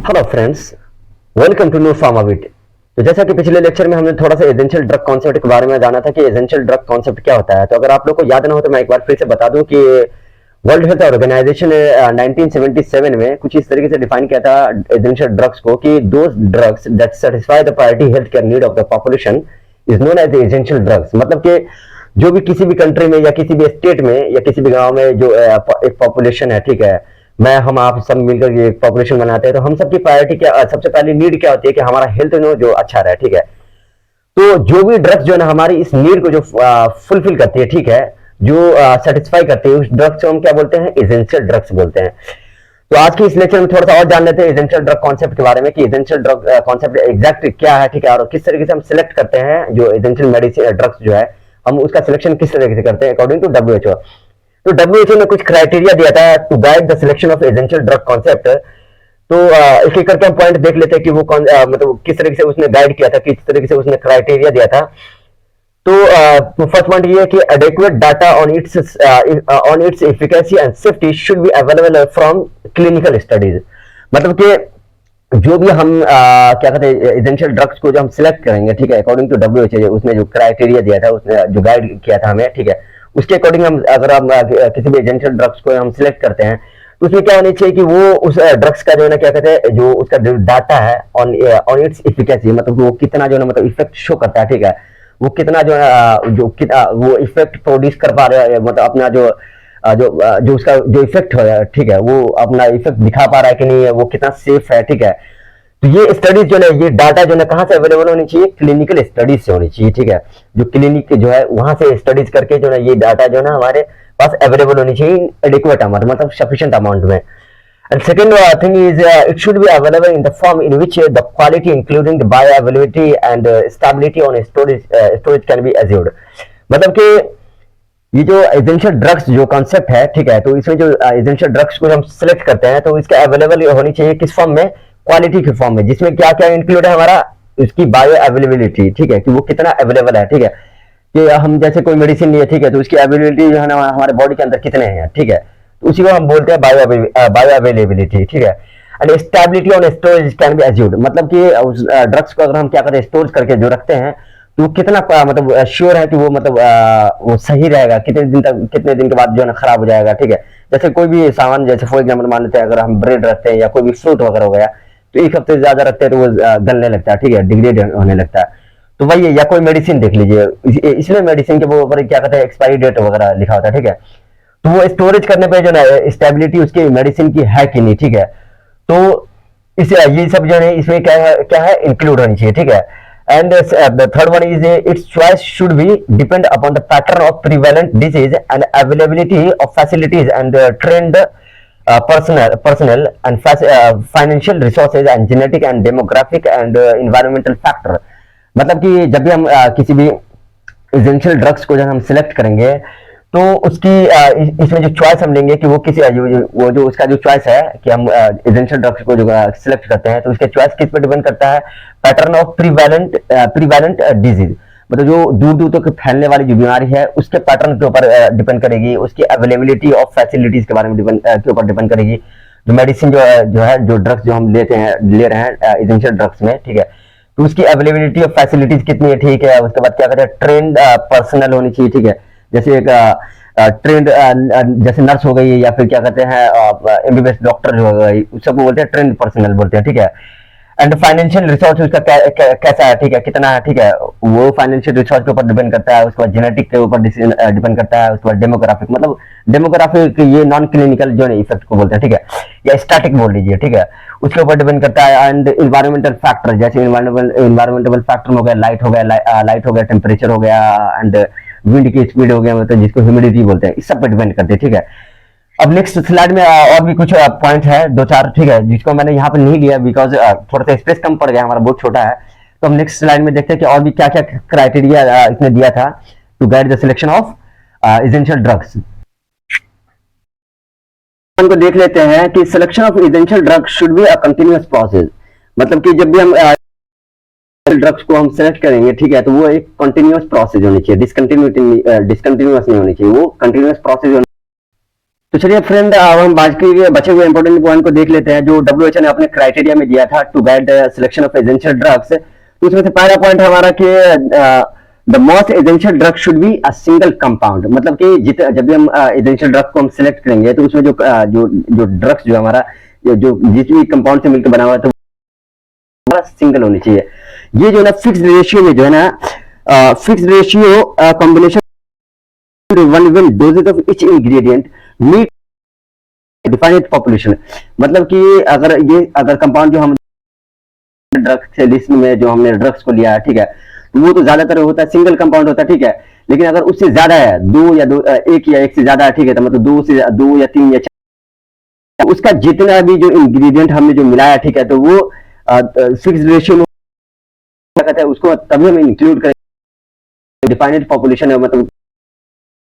Hello friends, welcome to new Pharmavit. तो जैसा कि पिछले लेक्चर में हमने थोड़ा सा एसेंशियल ड्रग कॉन्सेप्ट के बारे में जाना था कि एसेंशियल ड्रग कॉन्सेप्ट क्या होता है। तो अगर आप लोग को याद ना हो तो मैं एक बार फिर से बता दूं कि वर्ल्ड हेल्थ ऑर्गेनाइजेशन ने 1977 में कुछ इस तरीके से डिफाइन किया था एसेंशियल ड्रग्स को कि those drugs that satisfy the priority health care need of the population is known as essential drugs. मतलब कि जो भी किसी भी कंट्री में या किसी भी स्टेट में या किसी भी गांव में जो एक पॉपुलेशन है, ठीक है, मैं हम आप सब मिलकर ये पॉपुलेशन बनाते हैं, तो हम सबकी प्रायोरिटी क्या, सबसे पहली नीड क्या होती है कि हमारा हेल्थ जो अच्छा रहे, ठीक है। तो जो भी ड्रग्स जो है ना हमारी इस नीड को जो फुलफिल करती है, ठीक है, जो सेटिस्फाई करती है, उस ड्रग्स को हम क्या बोलते हैं? एसेंशियल ड्रग्स बोलते हैं। तो आज की इस लेक्चर में थोड़ा सा और जान लेते हैं एसेंशियल ड्रग कॉन्सेप्ट के बारे में कि एसेंशियल ड्रग कॉन्सेप्ट एग्जैक्ट क्या है, ठीक है, और किस तरीके से हम सिलेक्ट करते हैं जो एसेंशियल मेडिसिन ड्रग्स जो है, हम उसका सिलेक्शन किस तरीके से करते हैं अकॉर्डिंग टू डब्ल्यूएचओ। तो डब्ल्यूएचओ ने कुछ क्राइटेरिया दिया था to guide the selection of essential drug concept. तो एक एक करके हम पॉइंट देख लेते हैं कि वो मतलब किस तरीके से उसने गाइड किया था, किस तरीके से उसने क्राइटेरिया दिया था। तो फर्स्ट पॉइंट ये है कि adequate data on it's efficacy and safety should be available from clinical studies. मतलब कि जो भी हम क्या कहते हैं एसेंशियल ड्रग्स को जो हम सिलेक्ट करेंगे, ठीक है, अकॉर्डिंग टू डब्ल्यूएचओ उसने जो क्राइटेरिया दिया था, उसने जो गाइड किया था हमें, ठीक है, उसके अकॉर्डिंग हम अगर हम किसी भी एसेंशियल ड्रग्स को हम सिलेक्ट करते हैं तो उसमें क्या होनी चाहिए कि वो उस ड्रग्स का जो है ना क्या कहते हैं, जो उसका जो डाटा है ऑन इट्स एफिकेसी, मतलब वो कितना जो है मतलब इफेक्ट शो करता है, ठीक है, वो कितना जो है जो कितना वो इफेक्ट प्रोड्यूस कर पा रहा है, मतलब अपना जो उसका जो इफेक्ट है, ठीक है, वो अपना इफेक्ट दिखा पा रहा है कि नहीं है, वो कितना सेफ है, ठीक है। तो ये स्टडीज जो है, ये डाटा जो है कहाँ से अवेलेबल होनी चाहिए? क्लिनिकल स्टडीज से होनी चाहिए, ठीक है। जो क्लिनिक जो है वहां से स्टडीज करके जो है ये डाटा जो है ना हमारे पास अवेलेबल होनी चाहिए एडिक्वेट अमाउंट, मतलब सफिशिएंट अमाउंट में। And second thing is it should be available in the form in which the quality including the bioavailability and stability on storage can be assured। मतलब कि ये जो एसेंशियल ड्रग्स जो concept है, ठीक है, तो इसमें जो एसेंशियल ड्रग्स को हम सिलेक्ट करते हैं तो इसके अवेलेबल होनी चाहिए किस फॉर्म में? क्वालिटी के फॉर्म में, जिसमें क्या क्या इंक्लूड है हमारा? उसकी बायो अवेलेबिलिटी, ठीक है, कि वो कितना अवेलेबल है, ठीक है, कि हम जैसे कोई मेडिसिन लिए, ठीक है, तो उसकी अवेलेबिलिटी जो है ना हमारे बॉडी के अंदर कितने हैं, ठीक है, तो उसी को हम बोलते हैं बायो अवेलेबिलिटी, ठीक है। And stability on storage can be assured, मतलब कि उस ड्रग्स को अगर हम क्या करते हैं स्टोर करके जो रखते हैं तो कितना मतलब श्योर है कि वो मतलब वो सही रहेगा, कितने दिन तक, कितने दिन के बाद जो है ना खराब हो जाएगा, ठीक है। जैसे कोई भी सामान, जैसे फॉर एग्जाम्पल मान लेते हैं अगर हम ब्रेड रखते हैं या कोई भी फ्रूट वगैरह हो गया, तो एक हफ्ते से ज्यादा रखते हैं तो वो गलने लगता है, ठीक है, डिग्रेड होने लगता है। तो वही है, या कोई मेडिसिन देख लीजिए, इसलिए मेडिसिन के ऊपर क्या कहते हैं एक्सपायरी डेट वगैरह लिखा होता है, ठीक है। तो वो स्टोरेज करने पे जो है स्टेबिलिटी उसकी मेडिसिन की है कि नहीं, ठीक है, तो इस ये सब जो है इसमें क्या है इंक्लूड होनी चाहिए, ठीक है। And the third one is it's choice should be depend upon the pattern of prevalent disease and availability of facilities and trend personnel and financial resources and genetic and demographic and environmental factor। मतलब कि जब भी हम किसी भी essential drugs को जब हम सिलेक्ट करेंगे तो उसकी इसमें जो चॉइस हम लेंगे कि वो किसी वो जो उसका जो चॉइस है कि हम एसेंशियल ड्रग्स को जो सिलेक्ट करते हैं तो उसके चॉइस किस पर डिपेंड करता है? पैटर्न ऑफ प्रिवेलेंट डिजीज, मतलब जो दूर दूर तक फैलने वाली जो बीमारी है उसके पैटर्न के ऊपर डिपेंड करेगी, उसकी अवेलेबिलिटी ऑफ फैसिलिटीज के बारे में के ऊपर डिपेंड करेगी। जो मेडिसिन जो ड्रग्स जो हम ले रहे हैं एसेंशियल ड्रग्स में, ठीक है, तो उसकी अवेलेबिलिटी ऑफ फैसिलिटीज कितनी है, ठीक है। उसके बाद क्या कहते हैं ट्रेंड पर्सनल होनी चाहिए, ठीक है, जैसे एक ट्रेंड जैसे नर्स हो गई या फिर क्या कहते हैं एमबीबीएस डॉक्टर जो हो गई, सबको बोलते हैं ट्रेंड पर्सनल बोलते हैं, ठीक है। एंड फाइनेंशियल रिसोर्स उसका कैसा है, ठीक है, कितना है, ठीक है, वो फाइनेंशियल रिसोर्स के ऊपर डिपेंड करता है। उसके बाद जेनेटिक के ऊपर डिपेंड करता है। उसके बाद डेमोग्राफिक, मतलब डेमोग्राफिक ये नॉन क्लिनिकल जो है इफेक्ट को बोलते हैं, ठीक है, या स्टैटिक बोल लीजिए, ठीक है, उसके ऊपर डिपेंड करता है। एंड इन्वायरमेंटल फैक्टर, जैसे इन्वायरमेंटल फैक्टर हो गया, लाइट हो गया, टेम्परेचर हो गया, एंड विंड की स्पीड हो गया, मतलब जिसको ह्यूमिडिटी बोलते हैं, इस सब पे डिपेंड करते हैं, ठीक है। अब नेक्स्ट स्लाइड में और भी कुछ पॉइंट है दो चार, ठीक है, जिसको मैंने यहाँ पे नहीं लिया बिकॉज थोड़ा सा स्पेस कम पड़ गया, हमारा बहुत छोटा है। तो हम नेक्स्ट स्लाइड में देखते हैं कि और भी क्या क्या क्राइटेरिया इसने दिया था to guide the selection of essential drugs. को देख लेते हैं कि selection of essential drugs should be a continuous process, मतलब कि जब भी हम ड्रग्स को हम सेलेक्ट करेंगे, ठीक है, तो वो एक कंटिन्यूअस प्रोसेस होनी चाहिए, डिसकंटिन्यूअस नहीं होनी चाहिए, वो कंटिन्यूअस प्रोसेस तो चलिए फ्रेंड, अब हम बाकी के बचे हुए इंपॉर्टेंट पॉइंट को देख लेते हैं जो WHO ने अपने क्राइटेरिया में दिया था to guide selection of essential drugs. तो उसमें से पहला पॉइंट है हमारा कि the most essential drug should be a single compound. मतलब कि जब भी हम एसेंशियल ड्रग को हम सिलेक्ट करेंगे तो उसमें जो ड्रग्स जो हमारा जो जिस भी कंपाउंड से मिलकर बना हुआ है तो सिंगल होनी चाहिए। ये जो है ना फिक्स्ड रेशियो में जो है ना fixed ratio combination one when doses of each ingredient meet defined population। मतलब कि अगर कंपाउंड जो हम ड्रग्स के लिस्ट में जो हमने ड्रग्स को लिया है, ठीक है, तो वो तो ज्यादातर होता है सिंगल कंपाउंड होता है, ठीक है। लेकिन अगर उससे ज्यादा है, एक या एक से ज्यादा है, ठीक है, तो मतलब दो या तीन या चार, उसका जितना भी जो इंग्रेडिएंट हमने जो मिलाया, ठीक है, तो वो फिक्स्ड रेशियो में क्या कहते हैं उसको तभी हम इंक्लूड करें डिफाइंड पॉपुलेशन है। मतलब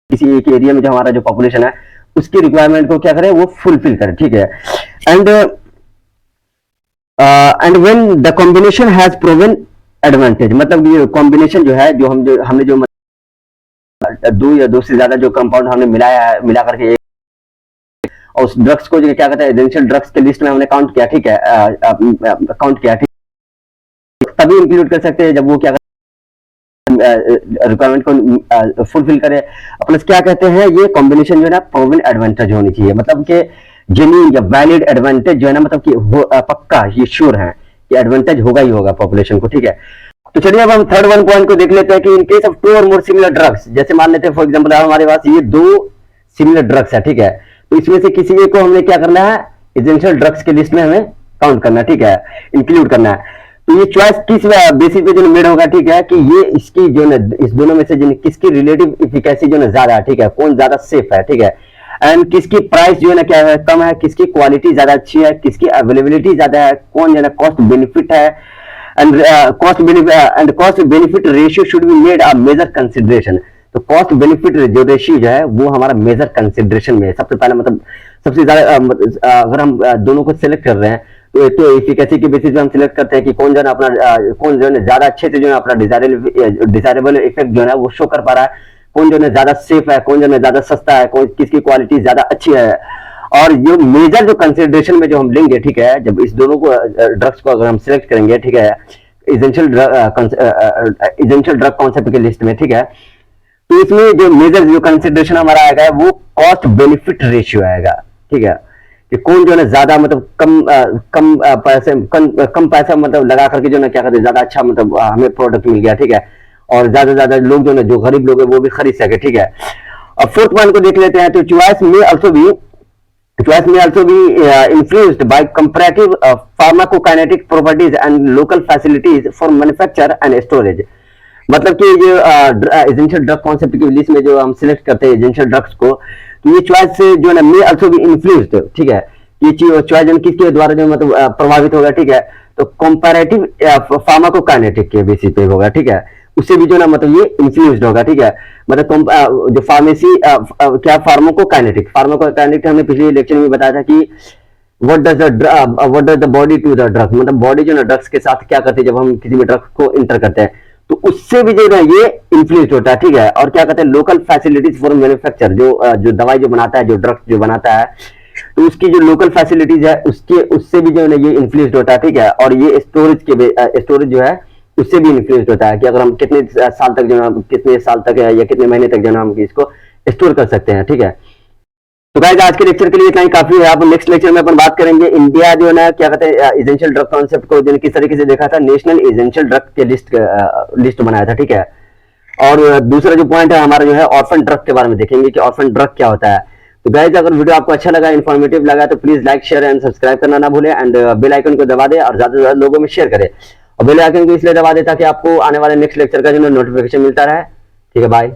किसी एक एरिया में जो हमारा जो पॉपुलेशन है उसकी रिक्वायरमेंट को क्या करें वो फुलफिल करें, ठीक है। And when the combination has proven advantage. मतलब ये कॉम्बिनेशन जो है जो हमने जो दो या दो से ज्यादा जो कंपाउंड हमने मिला करके और उस ड्रग्स को जो क्या कहते हैं एसेंशियल ड्रग्स के लिस्ट में हमने काउंट किया, ठीक है, काउंट किया, ठीक, तभी इंक्लूड कर सकते हैं जब वो क्या रिक्वायरमेंट को फुलफिल करे। प्लस क्या कहते हैं ये कॉम्बिनेशन जो है ना प्रूवन एडवांटेज होनी चाहिए। मतलब कि जेन्युइन या वैलिड एडवांटेज जो है ना, मतलब कि पक्का ये श्योर है कि एडवांटेज होगा ही होगा पॉपुलेशन को, ठीक है। तो चलिए अब हम थर्ड वन पॉइंट को देख लेते हैं कि इन केस ऑफ 2 और मोर सिमिलर ड्रग्स, जैसे मान लेते हैं फॉर एग्जांपल हमारे पास ये 2 सिमिलर ड्रग्स है, ठीक है, तो इसमें से किसी एक को हमने क्या करना है एसेंशियल ड्रग्स के लिस्ट में हमें काउंट करना है, ठीक है, इंक्लूड करना है। तो ये चॉइस किस बेसिस पे जो मेड होगा, ठीक है, कि ये इसकी जो है इस दोनों में से जो किसकी रिलेटिव इफिकेसी जो है ज्यादा है, ठीक है, कौन ज्यादा सेफ है, ठीक है, एंड किसकी प्राइस जो है ना क्या है कम है, किसकी क्वालिटी ज्यादा अच्छी है, किसकी अवेलेबिलिटी ज्यादा है, कौन जो है ना कॉस्ट बेनिफिट है, and cost benefit ratio should be made a major consideration. तो कॉस्ट बेनिफिट जो रेशियो जो है वो हमारा मेजर कंसिडरेशन में है सबसे पहले। मतलब सबसे ज्यादा अगर हम दोनों को सिलेक्ट कर रहे हैं तो एक तो एफिकेसी के बेसिस पे हम सिलेक्ट करते हैं कि कौन जो है अपना कौन जो है ज्यादा अच्छे से जो है अपना डिजायरेबल इफेक्ट जो है वो शो कर पा रहा है, कौन जो है ज्यादा सेफ है, कौन जो है ज्यादा सस्ता है, कौन किसकी क्वालिटी ज्यादा अच्छी है। और जो मेजर जो कंसिडरेशन में जो हम लेंगे, ठीक है, जब इस दोनों को ड्रग्स को अगर हम सिलेक्ट करेंगे, ठीक है, एसेंशियल ड्रग कॉन्सेप्ट के लिस्ट में, ठीक है, तो इसमें जो मेजर जो कंसिडरेशन हमारा आएगा वो कॉस्ट बेनिफिट रेशियो आएगा, ठीक है, कि कौन जो है ज्यादा मतलब कम पैसा मतलब लगा करके जो ना क्या कहते हैं ज्यादा अच्छा मतलब हमें प्रोडक्ट मिल गया, ठीक है, और ज्यादा लोग जो ना जो गरीब लोग है वो भी खरीद सके, ठीक है। अब फोर्थ पॉइंट को देख लेते हैं। तो चॉइस में also be influenced by comparative pharmacokinetic properties and local facilities for manufacture and storage। मतलब कि जो एसेंशियल ड्रग कॉन्सेप्ट की लिस्ट में जो हम सिलेक्ट करते हैं एसेंशियल ड्रग्स को, तो ये चॉइस से जो है ना मे आल्सो बी इन्फ्लुएंस्ड, ठीक है, ये चॉइस किसके द्वारा जो मतलब प्रभावित होगा, ठीक है, तो कंपैरेटिव फार्माकोकाइनेटिक के बेसिस पे होगा, ठीक है, उससे भी जो ना मतलब ये इन्फ्लुएंस्ड होगा, ठीक है। मतलब जो फार्मेसी क्या फार्माकोकाइनेटिक हमने पिछले लेक्चर में बताया था कि what does the body to the drug, मतलब बॉडी जो ना ड्रग्स के साथ क्या करती है जब हम किसी भी ड्रग को इंटर करते हैं, तो उससे भी जो है ये इन्फ्लुएंस होता है, ठीक है। और क्या कहते हैं लोकल फैसिलिटीज फॉर मैन्युफैक्चर, जो दवाई जो बनाता है, जो ड्रग्स जो बनाता है, तो उसकी जो लोकल फैसिलिटीज है उससे भी जो है ये इन्फ्लुएंस होता है, ठीक है। और ये स्टोरेज जो है उससे भी इन्फ्लुएंस होता है कि अगर हम कितने साल तक जो है कितने साल तक है या कितने महीने तक जो है हम इसको स्टोर कर सकते हैं, ठीक है। तो गाइस आज के लेक्चर के लिए इतना ही काफी है। आप नेक्स्ट लेक्चर में अपन बात करेंगे इंडिया जो है ना क्या कहते हैं एसेंशियल ड्रग कॉन्सेप्ट को जो किस तरीके से देखा था, नेशनल एसेंशियल ड्रग के लिस्ट बनाया था, ठीक है। और दूसरा जो पॉइंट है हमारा जो है ऑर्फन ड्रग के बारे में देखेंगे कि ऑर्फन ड्रग क्या होता है। तो गाइस अगर वीडियो आपको अच्छा लगा, इन्फॉर्मेटिव लगा तो please like share and subscribe करना ना भूले, एंड बेल आइकन को दबा दे और ज्यादा से ज्यादा लोगों में शेयर करें। और बेल आइकन को इसलिए दबा दे ताकि आपको आने वाले नेक्स्ट लेक्चर का जो नोटिफिकेशन मिलता रहे, ठीक है। बाय।